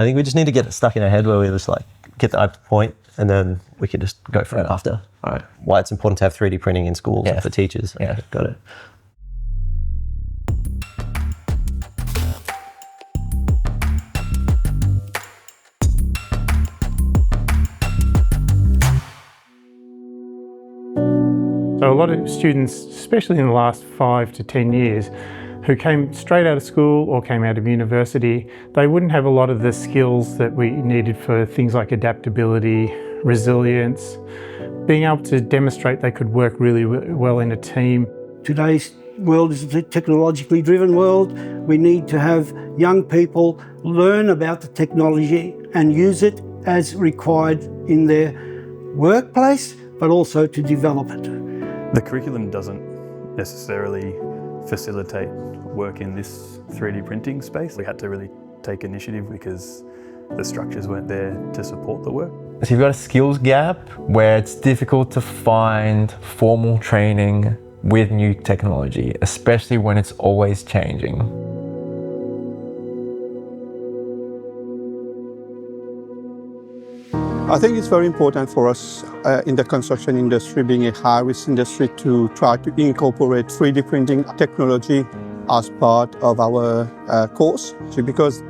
I think we just need to get it stuck in our head where we just like get the point and then we can just go for it after. All right. Why it's important to have 3D printing in schools and for teachers. Yeah, got it. So a lot of students, especially in the last 5 to 10 years, who came straight out of school or came out of university, they wouldn't have a lot of the skills that we needed for things like adaptability, resilience, being able to demonstrate they could work really well in a team. Today's world is a technologically driven world. We need to have young people learn about the technology and use it as required in their workplace, but also to develop it. The curriculum doesn't necessarily facilitate work in this 3D printing space. We had to really take initiative because the structures weren't there to support the work. So you've got a skills gap where it's difficult to find formal training with new technology, especially when it's always changing. I think it's very important for us in the construction industry, being a high-risk industry, to try to incorporate 3D printing technology as part of our course. Because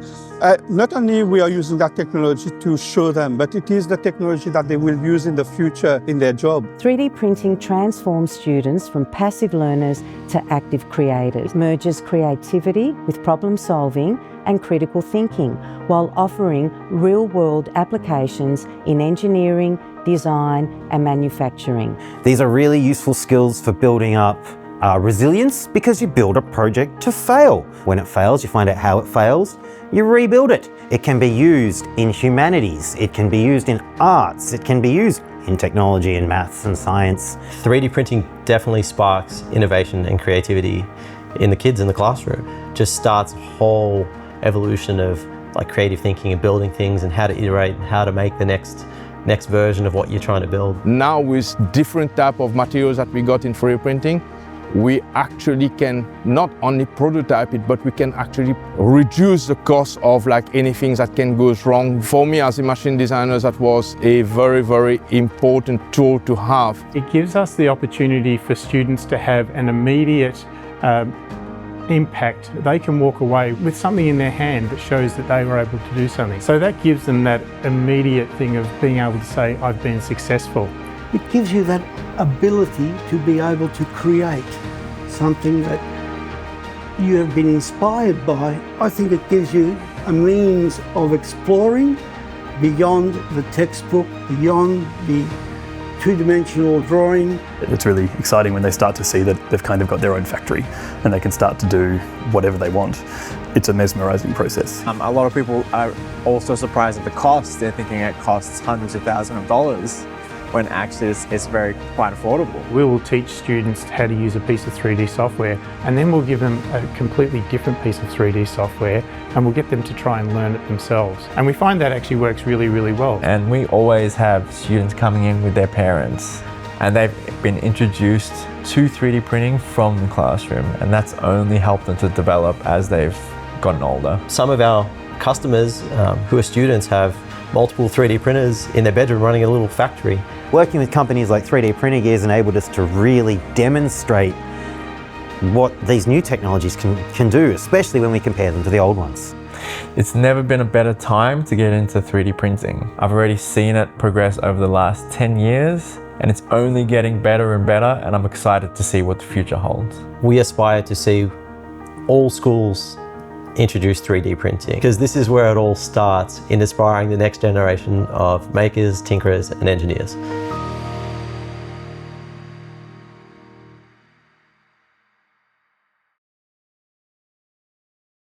not only we are using that technology to show them, but it is the technology that they will use in the future in their job. 3D printing transforms students from passive learners to active creators, merges creativity with problem solving and critical thinking, while offering real-world applications in engineering, design and manufacturing. These are really useful skills for building up resilience, because you build a project to fail. When it fails, you find out how it fails, you rebuild it. It can be used in humanities, it can be used in arts, it can be used in technology and maths and science. 3D printing definitely sparks innovation and creativity in the kids in the classroom. Just starts a whole evolution of like creative thinking and building things and how to iterate and how to make the next version of what you're trying to build. Now with different type of materials that we got in 3D printing, we actually can not only prototype it, but we can actually reduce the cost of like anything that can go wrong. For me as a machine designer, that was a very, very important tool to have. It gives us the opportunity for students to have an immediate impact. They can walk away with something in their hand that shows that they were able to do something. So that gives them that immediate thing of being able to say, I've been successful. It gives you that ability to be able to create something that you have been inspired by. I think it gives you a means of exploring beyond the textbook, beyond the two-dimensional drawing. It's really exciting when they start to see that they've kind of got their own factory and they can start to do whatever they want. It's a mesmerizing process. A lot of people are also surprised at the cost. They're thinking it costs hundreds of thousands of dollars, when actually it's quite affordable. We will teach students how to use a piece of 3D software, and then we'll give them a completely different piece of 3D software, and we'll get them to try and learn it themselves. And we find that actually works really, really well. And we always have students coming in with their parents, and they've been introduced to 3D printing from the classroom, and that's only helped them to develop as they've gotten older. Some of our customers who are students have multiple 3D printers in their bedroom running a little factory. Working with companies like 3D Printing has enabled us to really demonstrate what these new technologies can do, especially when we compare them to the old ones. It's never been a better time to get into 3D printing. I've already seen it progress over the last 10 years, and it's only getting better and better, and I'm excited to see what the future holds. We aspire to see all schools introduce 3D printing, because this is where it all starts in inspiring the next generation of makers, tinkerers and engineers.